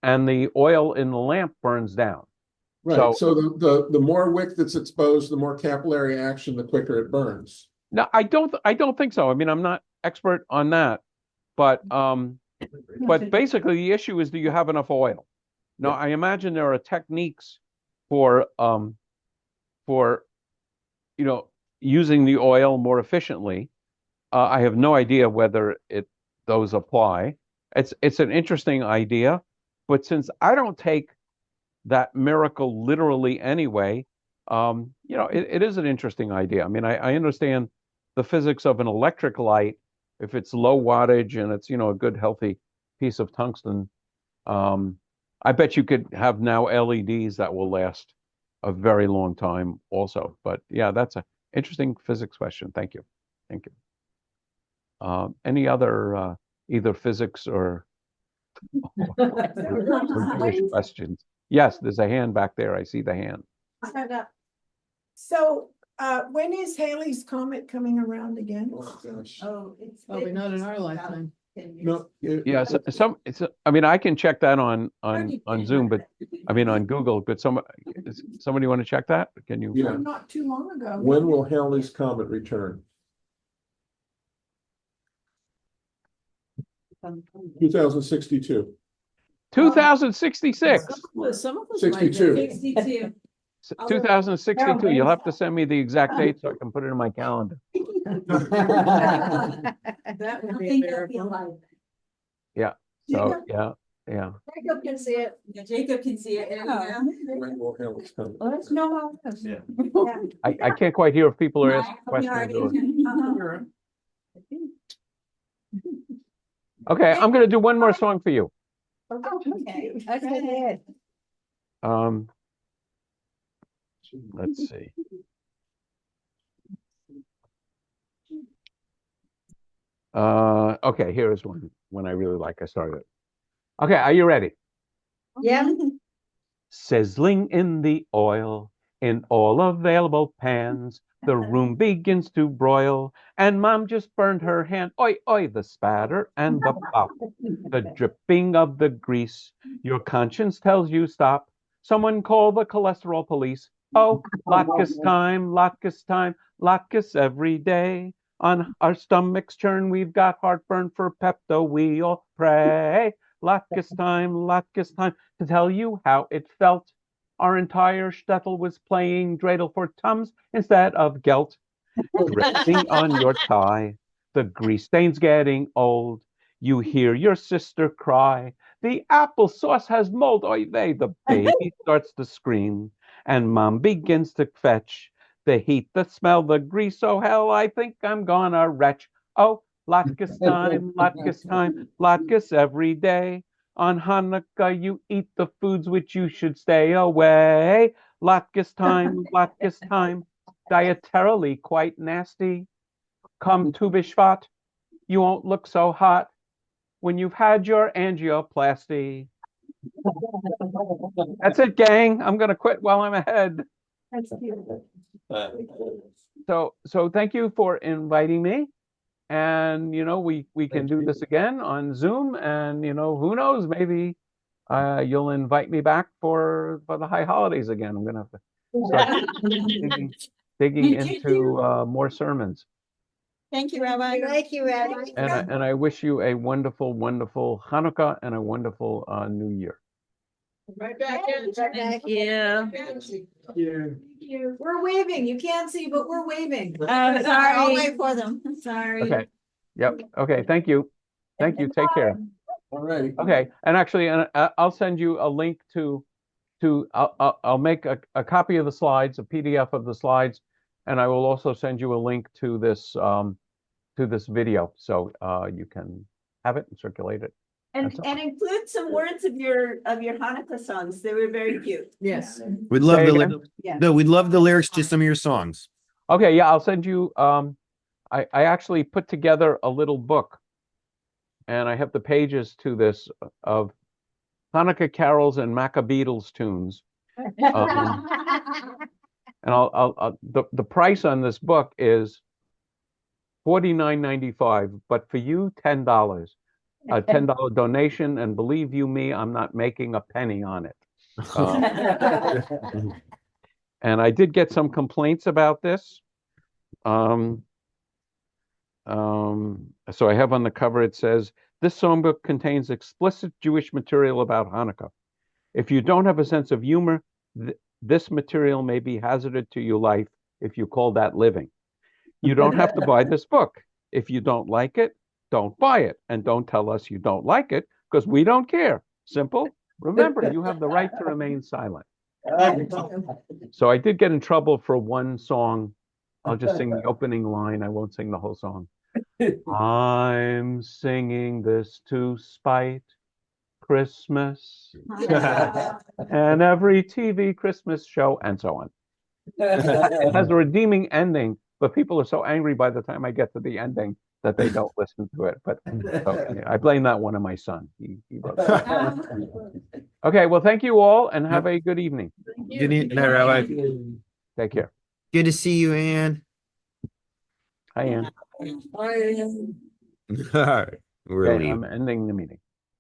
and the oil in the lamp burns down. Right. So the more wick that's exposed, the more capillary action, the quicker it burns. No, I don't think so. I mean, I'm not expert on that, but basically the issue is, do you have enough oil? No, Yeah. I imagine there are techniques for for using the oil more efficiently. I have no idea whether those apply. It's an interesting idea, but since I don't take that miracle literally anyway, it is an interesting idea. I mean, I understand the physics of an electric light. If it's low wattage and it's, a good healthy piece of tungsten, um, I bet you could have now LEDs that will last a very long time also. But yeah, that's a interesting physics question. Thank you. Thank you. Any other either physics or Jewish questions? Yes, there's a hand back there. I see the hand. So, when is Halley's Comet coming around again? Oh, gosh. Oh, it's. Probably not in our lifetime. No, Yeah, I mean, I can check that on Zoom, but I mean on Google. But somebody want to check that? Can you? Yeah. Not too long ago. When will Halley's Comet return? 2062. 2066. Some of us. 62. 62. 2062. You'll have to send me the exact date so I can put it in my calendar. That would be a miracle. Yeah. So yeah. Jacob can see it. Yeah, Jacob can see it. When will Halley's Comet? Let's know how it is. I can't quite hear if people are asking questions. Okay, I'm going to do one more song for you. Okay. Let's see. Okay, here is one I really like. I started. Okay, are you ready? Yeah. Sizzling in the oil, in all available pans, the room begins to broil, and Mom just burned her hand. Oi, oi, the spatter and the pop, the dripping of the grease. Your conscience tells you stop. Someone call the cholesterol police. Oh, latkes time, latkes every day. On our stomachs churn, we've got heartburn for Pepto, we all pray. Latkes time, to tell you how it felt. Our entire shtetl was playing dreidel for Tums instead of gelt. Dripping on your tie, the grease stain's getting old. You hear your sister cry, the applesauce has mold. Oy vey, the baby starts to scream, and Mom begins to fetch the heat, the smell, the grease. Oh hell, I think I'm gonna retch. Oh, latkes time, latkes every day. On Hanukkah, you eat the foods which you should stay away. Latkes time, dietarily quite nasty. Come Tu B'Shvat, you won't look so hot when you've had your angioplasty. That's it, gang. I'm gonna quit while I'm ahead. That's cute. So thank you for inviting me. And we can do this again on Zoom, and who knows, maybe you'll invite me back for the high holidays again. I'm gonna have to start digging into more sermons. Thank you, Rabbi. Thank you, Rabbi. And I wish you a wonderful, wonderful Hanukkah and a wonderful New Year. Right back in. Thank you. We're waving. You can't see, but we're waving. Sorry, I'll wait for them. Sorry. Okay. Yep. Okay. Thank you. Thank you. Take care. All right. Okay. And actually, I'll send you a link to I'll make a copy of the slides, a PDF of the slides, and I will also send you a link to this video, so you can have it and circulate it. And include some words of your Hanukkah songs. They were very cute. Yes. We'd love Say the again? no, we'd love the lyrics to some of your songs. Okay. Yeah, I'll send you. I actually put together a little book, and I have the pages to this of Hanukkah carols and Maccabees tunes. And the price on this book is $49.95, but for you, $10. A $10 donation, and believe you me, I'm not making a penny on it. And I did get some complaints about this. So I have on the cover, it says, this songbook contains explicit Jewish material about Hanukkah. If you don't have a sense of humor, this material may be hazardous to your life if you call that living. You don't have to buy this book. If you don't like it, don't buy it. And don't tell us you don't like it, because we don't care. Simple. Remember, you have the right to remain silent. So I did get in trouble for one song. I'll just sing the opening line. I won't sing the whole song. I'm singing this to spite Christmas and every TV Christmas show and so on. It has a redeeming ending, but people are so angry by the time I get to the ending that they don't listen to it. But so, I blame that one on my son. He wrote that. Okay, well, thank you all and have a good evening. Good evening, Rabbi. Take care. Good to see you, Ann. Hi, Ann. Bye. All right, we're Okay, leaving. I'm ending the meeting.